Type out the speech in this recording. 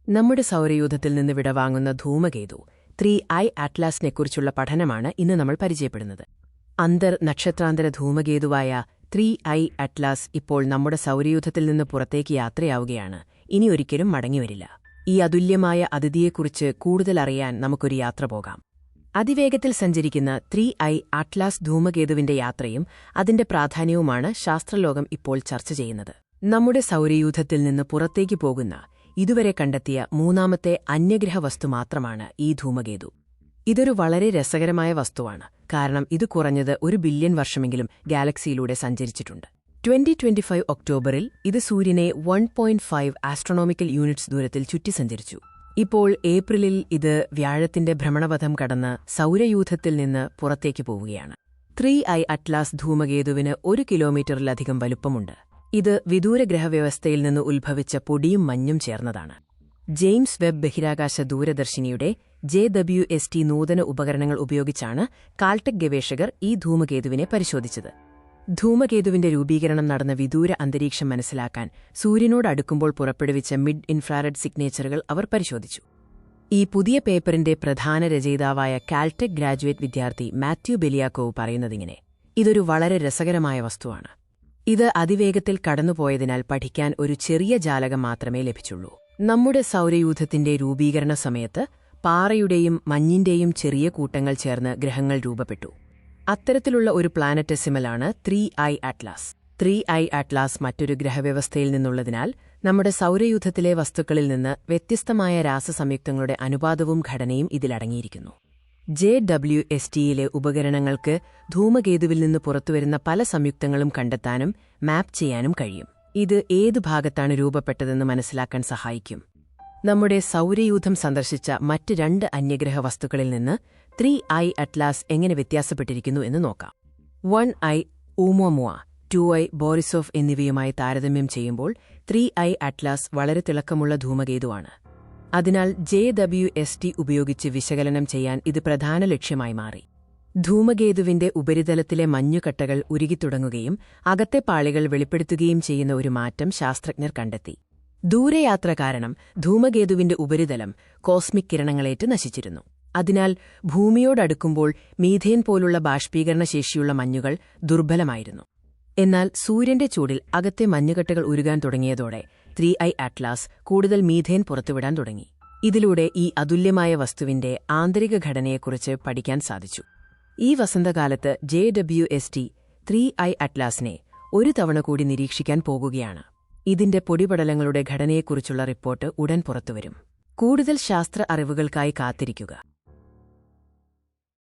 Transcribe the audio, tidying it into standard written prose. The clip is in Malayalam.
നമ്മുടെ സൗരയൂഥത്തിൽ നിന്ന് വിടവാങ്ങുന്ന ധൂമകേതു 3I അറ്റ്ലാസിനെക്കുറിച്ചുള്ള പഠനമാണ് ഇന്ന് നമ്മൾ പരിചയപ്പെടുന്നത്. നക്ഷത്രാന്തര ധൂമകേതുവായ 3I അറ്റ്ലാസ് ഇപ്പോൾ നമ്മുടെ സൗരയൂഥത്തിൽ നിന്ന് പുറത്തേക്ക് യാത്രയാവുകയാണ്. ഇനിയൊരിക്കലും മടങ്ങിവരില്ല. ഈ അതുല്യമായ അതിഥിയെക്കുറിച്ച് കൂടുതൽ അറിയാൻ നമുക്കൊരു യാത്ര പോകാം. അതിവേഗത്തിൽ സഞ്ചരിക്കുന്ന 3I അറ്റ്ലാസ് ധൂമകേതുവിന്റെ യാത്രയും അതിന്റെ പ്രാധാന്യവുമാണ് ശാസ്ത്രലോകം ഇപ്പോൾ ചർച്ച ചെയ്യുന്നത്. നമ്മുടെ സൗരയൂഥത്തിൽ നിന്ന് പുറത്തേക്ക് പോകുന്ന ഇതുവരെ കണ്ടെത്തിയ മൂന്നാമത്തെ അന്യഗ്രഹ വസ്തു മാത്രമാണ് ഈ ധൂമകേതു. ഇതൊരു വളരെ രസകരമായ വസ്തുവാണ്, കാരണം ഇത് കുറഞ്ഞത് 1 ബില്യൺ വർഷമെങ്കിലും ഗാലക്സിയിലൂടെ സഞ്ചരിച്ചിട്ടുണ്ട്. 2025 ഒക്ടോബറിൽ ഇത് സൂര്യനെ 1.5 ആസ്ട്രോണോമിക്കൽ യൂണിറ്റ്സ് ദൂരത്തിൽ ചുറ്റി സഞ്ചരിച്ചു. ഇപ്പോൾ ഏപ്രിലിൽ ഇത് വ്യാഴത്തിന്റെ ഭ്രമണപഥം കടന്ന് സൗരയൂഥത്തിൽ നിന്ന് പുറത്തേക്ക് പോവുകയാണ്. 3I atlas ധൂമകേതുവിന് 1 കിലോമീറ്ററിലധികം വലുപ്പമുണ്ട്. ഇത് വിദൂര ഗ്രഹവ്യവസ്ഥയിൽ നിന്ന് ഉത്ഭവിച്ച പൊടിയും മഞ്ഞും ചേർന്നതാണ്. ജെയിംസ് വെബ് ബഹിരാകാശ ദൂരദർശിനിയുടെ JWST നൂതന ഉപകരണങ്ങൾ ഉപയോഗിച്ചാണ് കാൽടെക് ഗവേഷകർ ഈ ധൂമകേതുവിനെ പരിശോധിച്ചത്. ധൂമകേതുവിന്റെ രൂപീകരണം നടന്ന വിദൂര അന്തരീക്ഷം മനസ്സിലാക്കാൻ സൂര്യനോടടുക്കുമ്പോൾ പുറപ്പെടുവിച്ച മിഡ് ഇൻഫ്രാറെഡ് സിഗ്നേച്ചറുകൾ അവർ പരിശോധിച്ചു. ഈ പുതിയ പേപ്പറിന്റെ പ്രധാന രചയിതാവായ കാൽടെക് ഗ്രാജുവേറ്റ് വിദ്യാർത്ഥി മാത്യു ബെലിയാക്കോവ് പറയുന്നതിങ്ങനെ: ഇതൊരു വളരെ രസകരമായ വസ്തുവാണ്. ഇത് അതിവേഗത്തിൽ കടന്നുപോയതിനാൽ പഠിക്കാൻ ഒരു ചെറിയ ജാലകം മാത്രമേ ലഭിച്ചുള്ളൂ. നമ്മുടെ സൗരയൂഥത്തിന്റെ രൂപീകരണ സമയത്ത് പാറയുടെയും മഞ്ഞിന്റെയും ചെറിയ കൂട്ടങ്ങൾ ചേർന്ന് ഗ്രഹങ്ങൾ രൂപപ്പെട്ടു. അത്തരത്തിലുള്ള ഒരു പ്ലാനറ്റെസിമലാണ് 3I അറ്റ്ലാസ്. 3I അറ്റ്ലാസ് മറ്റൊരു ഗ്രഹവ്യവസ്ഥയിൽ നിന്നുള്ളതിനാൽ നമ്മുടെ സൗരയൂഥത്തിലെ വസ്തുക്കളിൽ നിന്ന് വ്യത്യസ്തമായ രാസസംയുക്തങ്ങളുടെ അനുപാതവും ഘടനയും ഇതിലടങ്ങിയിരിക്കുന്നു. JWSTയിലെ ഉപകരണങ്ങൾക്ക് ധൂമകേതുവിൽ നിന്ന് പുറത്തുവരുന്ന പല സംയുക്തങ്ങളും കണ്ടെത്താനും മാപ്പ് ചെയ്യാനും കഴിയും. ഇത് ഏതു ഭാഗത്താണ് രൂപപ്പെട്ടതെന്ന് മനസ്സിലാക്കാൻ സഹായിക്കും. നമ്മുടെ സൗരയൂഥം സന്ദർശിച്ച മറ്റ് 2 അന്യഗ്രഹ വസ്തുക്കളിൽ നിന്ന് 3I അറ്റ്ലാസ് എങ്ങനെ വ്യത്യാസപ്പെട്ടിരിക്കുന്നു എന്ന് നോക്കാം. 1I ഊമോമുവ, 2I ബോറിസോഫ് എന്നിവയുമായി താരതമ്യം ചെയ്യുമ്പോൾ 3I അറ്റ്ലാസ് വളരെ തിളക്കമുള്ള ധൂമകേതുവാണ്. അതിനാൽ JWST ഉപയോഗിച്ച് വിശകലനം ചെയ്യാൻ ഇത് പ്രധാന ലക്ഷ്യമായി മാറി. ധൂമകേതുവിന്റെ ഉപരിതലത്തിലെ മഞ്ഞുകട്ടകൾ ഉരുകിത്തുടങ്ങുകയും അകത്തെ പാളികൾ വെളിപ്പെടുത്തുകയും ചെയ്യുന്ന ഒരു മാറ്റം ശാസ്ത്രജ്ഞർ കണ്ടെത്തി. ദൂരയാത്ര കാരണം ധൂമകേതുവിന്റെ ഉപരിതലം കോസ്മിക് കിരണങ്ങളേറ്റ് നശിച്ചിരുന്നു. അതിനാൽ ഭൂമിയോടടുക്കുമ്പോൾ മീഥേൻ പോലുള്ള ബാഷ്പീകരണശേഷിയുള്ള മഞ്ഞുകൾ ദുർബലമായിരുന്നു. എന്നാൽ സൂര്യന്റെ ചൂടിൽ അകത്തെ മഞ്ഞുകട്ടകൾ ഉരുകാൻ തുടങ്ങിയതോടെ 3I അറ്റ്ലാസ് കൂടുതൽ മീഥേൻ പുറത്തുവിടാൻ തുടങ്ങി. ഇതിലൂടെ ഈ അതുല്യമായ വസ്തുവിന്റെ ആന്തരിക ഘടനയെക്കുറിച്ച് പഠിക്കാൻ സാധിച്ചു. ഈ വസന്തകാലത്ത് JWST 3I അറ്റ്ലാസിനെ ഒരു തവണ കൂടി നിരീക്ഷിക്കാൻ പോകുകയാണ്. ഇതിന്റെ പൊടിപടലങ്ങളുടെ ഘടനയെക്കുറിച്ചുള്ള റിപ്പോർട്ട് ഉടൻ പുറത്തുവരും. കൂടുതൽ ശാസ്ത്ര അറിവുകൾക്കായി കാത്തിരിക്കുക.